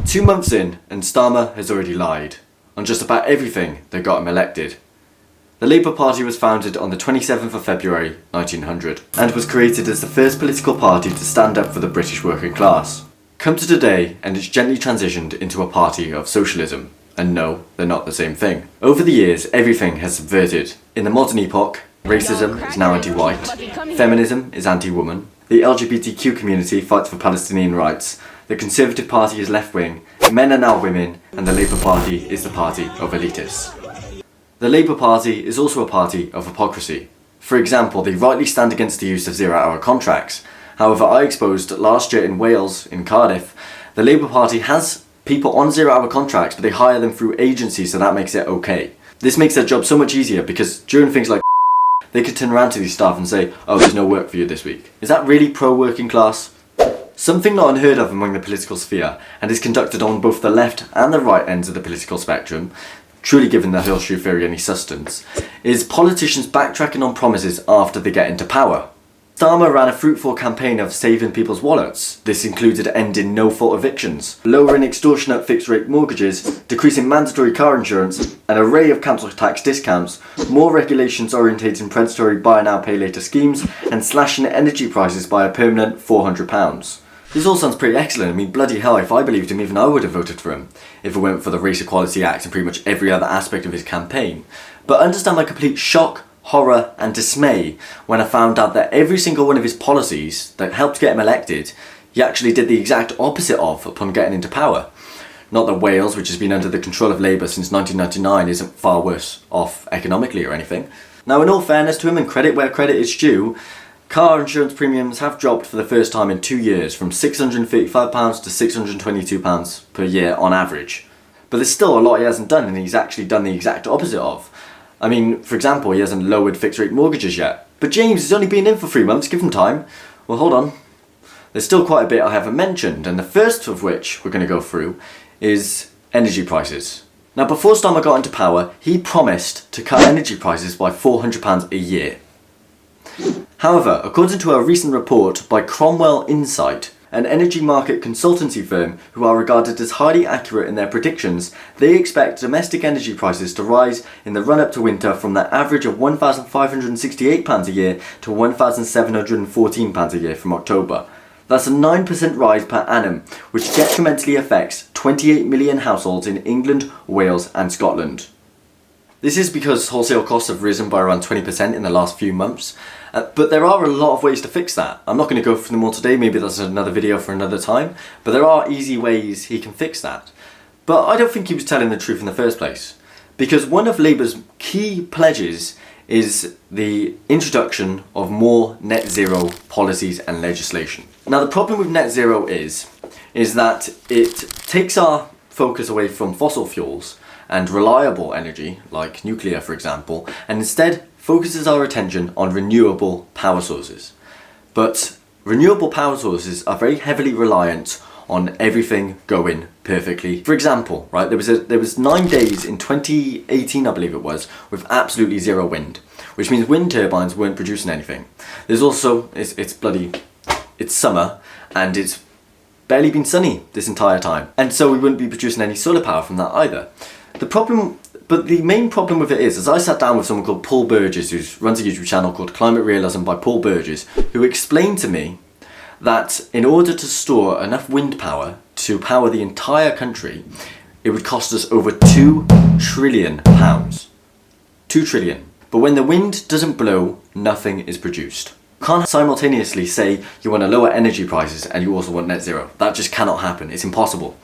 2 months in, and Starmer has already lied on just about everything that got him elected. The Labour Party was founded on the 27th of February 1900 and was created as the first political party to stand up for the British working class. Come to today and it's gently transitioned into a party of socialism. And no, they're not the same thing. Over the years, everything has subverted. In the modern epoch, racism is now anti-white, feminism is anti-woman, the LGBTQ community fights for Palestinian rights, the Conservative Party is left-wing, men are now women, and the Labour Party is the party of elitists. The Labour Party is also a party of hypocrisy. For example, they rightly stand against the use of zero-hour contracts. However, I exposed last year in Wales, in Cardiff, the Labour Party has people on zero-hour contracts, but they hire them through agencies, so that makes it okay. This makes their job so much easier because during things like they could turn around to these staff and say, oh, there's no work for you this week. Is that really pro-working class? Something not unheard of among the political sphere, and is conducted on both the left and the right ends of the political spectrum, truly giving the horseshoe theory any sustenance, is politicians backtracking on promises after they get into power. Starmer ran a fruitful campaign of saving people's wallets. This included ending no-fault evictions, lowering extortionate fixed-rate mortgages, decreasing mandatory car insurance, an array of council tax discounts, more regulations orientating predatory buy now pay later schemes, and slashing energy prices by a permanent £400. This all sounds pretty excellent. I mean, bloody hell, if I believed him, even I would have voted for him, if it weren't for the Race Equality Act and pretty much every other aspect of his campaign. But understand my complete shock, horror and dismay when I found out that every single one of his policies that helped get him elected, he actually did the exact opposite of upon getting into power. Not that Wales, which has been under the control of Labour since 1999, isn't far worse off economically or anything. Now, in all fairness to him and credit where credit is due, car insurance premiums have dropped for the first time in 2 years from £635 to £622 per year on average. But there's still a lot he hasn't done, and he's actually done the exact opposite of. I mean, for example, he hasn't lowered fixed rate mortgages yet. But James has only been in for 3 months, give him time. Well, hold on. There's still quite a bit I haven't mentioned, and the first of which we're going to go through is energy prices. Now, before Starmer got into power, he promised to cut energy prices by £400 a year. However, according to a recent report by Cromwell Insight, an energy market consultancy firm who are regarded as highly accurate in their predictions, they expect domestic energy prices to rise in the run-up to winter from the average of £1,568 a year to £1,714 a year from October. That's a 9% rise per annum, which detrimentally affects 28 million households in England, Wales and Scotland. This is because wholesale costs have risen by around 20% in the last few months, but there are a lot of ways to fix that. I'm not going to go through them all today, maybe that's another video for another time, but there are easy ways he can fix that. But I don't think he was telling the truth in the first place, because one of Labour's key pledges is the introduction of more net zero policies and legislation. Now, the problem with net zero is that it takes our focus away from fossil fuels and reliable energy, like nuclear for example, and instead focuses our attention on renewable power sources. But renewable power sources are very heavily reliant on everything going perfectly. For example, right, there was 9 days in 2018, I believe it was, with absolutely zero wind, which means wind turbines weren't producing anything. There's also, it's summer, and it's barely been sunny this entire time, and so we wouldn't be producing any solar power from that either. The main problem with it is, as I sat down with someone called Paul Burgess, who runs a YouTube channel called Climate Realism by Paul Burgess, who explained to me that in order to store enough wind power to power the entire country, it would cost us over £2 trillion. 2 trillion. But when the wind doesn't blow, nothing is produced. You can't simultaneously say you want to lower energy prices and you also want net zero. That just cannot happen. It's impossible.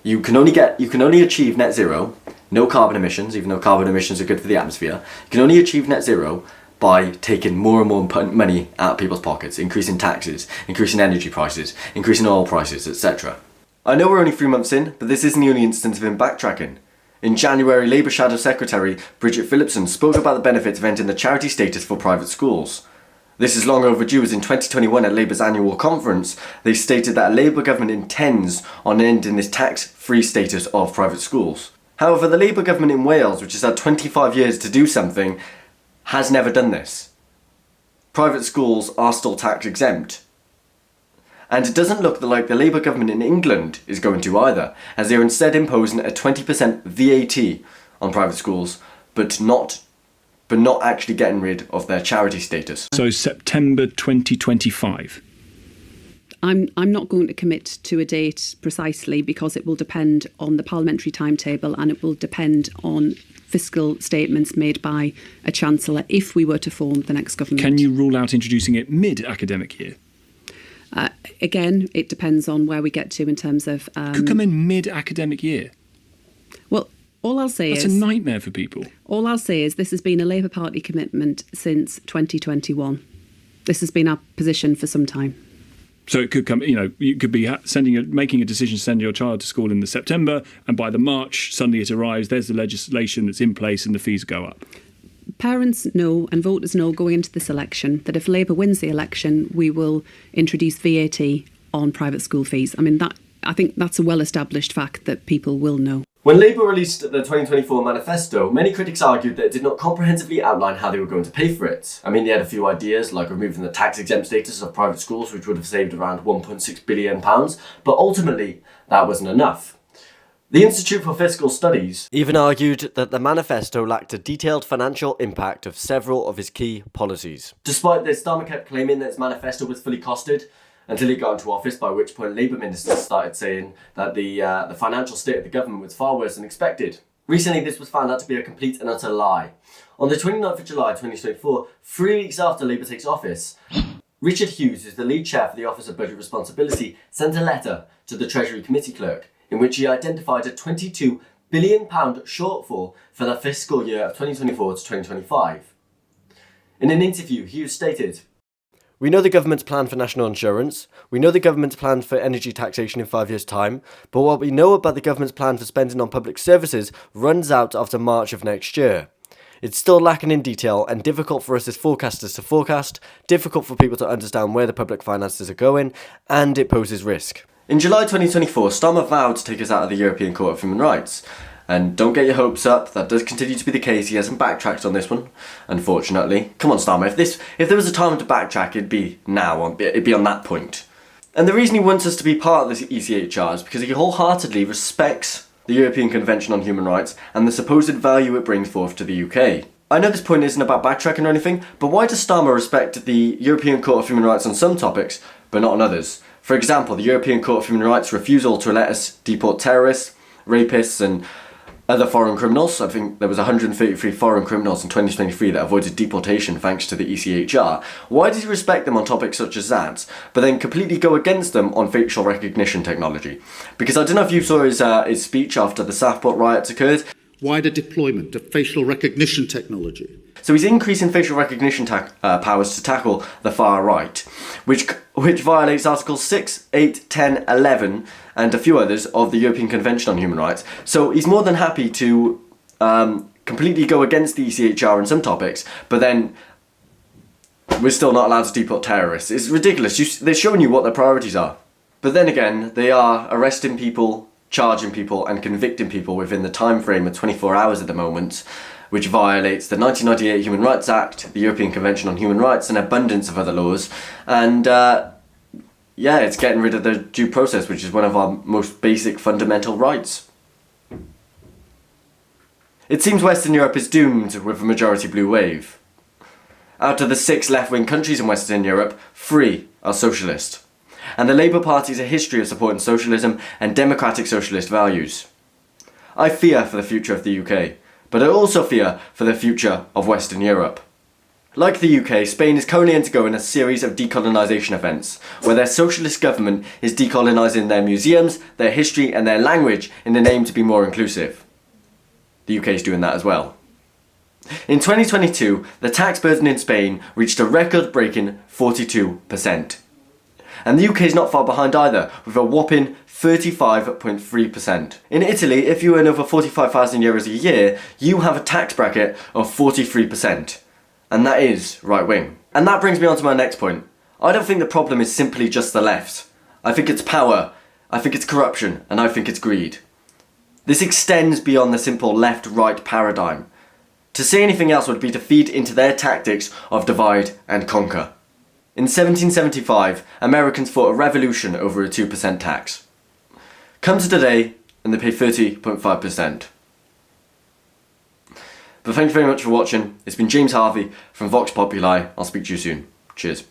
You can only achieve net zero, no carbon emissions, even though carbon emissions are good for the atmosphere. You can only achieve net zero by taking more and more money out of people's pockets, increasing taxes, increasing energy prices, increasing oil prices, etc. I know we're only 3 months in, but this isn't the only instance of him backtracking. In January, Labour Shadow Secretary Bridget Phillipson spoke about the benefits of ending the charity status for private schools. This is long overdue, as in 2021 at Labour's annual conference, they stated that a Labour government intends on ending this tax-free status of private schools. However, the Labour government in Wales, which has had 25 years to do something, has never done this. Private schools are still tax exempt. And it doesn't look like the Labour government in England is going to either, as they're instead imposing a 20% VAT on private schools, but not actually getting rid of their charity status. So September 2025. I'm not going to commit to a date precisely because it will depend on the parliamentary timetable and it will depend on fiscal statements made by a Chancellor if we were to form the next government. Can you rule out introducing it mid-academic year? Again, it depends on where we get to in terms of... Could come in mid-academic year. Well, all I'll say That's is... a nightmare for people. All I'll say is this has been a Labour Party commitment since 2021. This has been our position for some time. So it could come, you could be making a decision to send your child to school in the September, and by the March, suddenly it arrives, there's the legislation that's in place and the fees go up. Parents know and voters know going into this election that if Labour wins the election, we will introduce VAT on private school fees. I think that's a well-established fact that people will know. When Labour released the 2024 manifesto, many critics argued that it did not comprehensively outline how they were going to pay for it. They had a few ideas, like removing the tax-exempt status of private schools, which would have saved around £1.6 billion, but ultimately, that wasn't enough. The Institute for Fiscal Studies even argued that the manifesto lacked a detailed financial impact of several of its key policies. Despite this, Starmer kept claiming that its manifesto was fully costed, until he got into office, by which point Labour ministers started saying that the financial state of the government was far worse than expected. Recently, this was found out to be a complete and utter lie. On the 29th of July 2024, 3 weeks after Labour takes office, Richard Hughes, who's the lead chair for the Office of Budget Responsibility, sent a letter to the Treasury Committee clerk in which he identified a £22 billion shortfall for the fiscal year of 2024 to 2025. In an interview, Hughes stated, "We know the government's plan for national insurance, we know the government's plan for energy taxation in 5 years' time, but what we know about the government's plan for spending on public services runs out after March of next year. It's still lacking in detail and difficult for us as forecasters to forecast, difficult for people to understand where the public finances are going, and it poses risk." In July 2024, Starmer vowed to take us out of the European Court of Human Rights. And don't get your hopes up, that does continue to be the case. He hasn't backtracked on this one, unfortunately. Come on, Starmer, if there was a time to backtrack, it'd be now, it'd be on that point. And the reason he wants us to be part of this ECHR is because he wholeheartedly respects the European Convention on Human Rights and the supposed value it brings forth to the UK. I know this point isn't about backtracking or anything, but why does Starmer respect the European Court of Human Rights on some topics, but not on others? For example, the European Court of Human Rights' refusal to let us deport terrorists, rapists, and other foreign criminals. I think there was 133 foreign criminals in 2023 that avoided deportation thanks to the ECHR. Why does he respect them on topics such as that, but then completely go against them on facial recognition technology? Because I don't know if you saw his speech after the Southport riots occurred. Wider deployment of facial recognition technology. So he's increasing facial recognition powers to tackle the far right, which violates Articles 6, 8, 10, 11 and a few others of the European Convention on Human Rights. So he's more than happy to completely go against the ECHR on some topics, but then we're still not allowed to deport terrorists. It's ridiculous. They're showing you what their priorities are. But then again, they are arresting people, charging people and convicting people within the time frame of 24 hours at the moment, which violates the 1998 Human Rights Act, the European Convention on Human Rights, and an abundance of other laws. And it's getting rid of the due process, which is one of our most basic fundamental rights. It seems Western Europe is doomed with a majority blue wave. Out of the 6 left-wing countries in Western Europe, 3 are socialist. And the Labour Party has a history of supporting socialism and democratic socialist values. I fear for the future of the UK, but I also fear for the future of Western Europe. Like the UK, Spain is currently undergoing a series of decolonisation events, where their socialist government is decolonising their museums, their history and their language in the name to be more inclusive. The UK is doing that as well. In 2022, the tax burden in Spain reached a record-breaking 42%. And the UK is not far behind either, with a whopping 35.3%. In Italy, if you earn over 45,000 euros a year, you have a tax bracket of 43%. And that is right-wing. And that brings me on to my next point. I don't think the problem is simply just the left. I think it's power, I think it's corruption, and I think it's greed. This extends beyond the simple left-right paradigm. To say anything else would be to feed into their tactics of divide and conquer. In 1775, Americans fought a revolution over a 2% tax. Come to today, and they pay 30.5%. But thank you very much for watching. It's been James Harvey from Vox Populi. I'll speak to you soon. Cheers.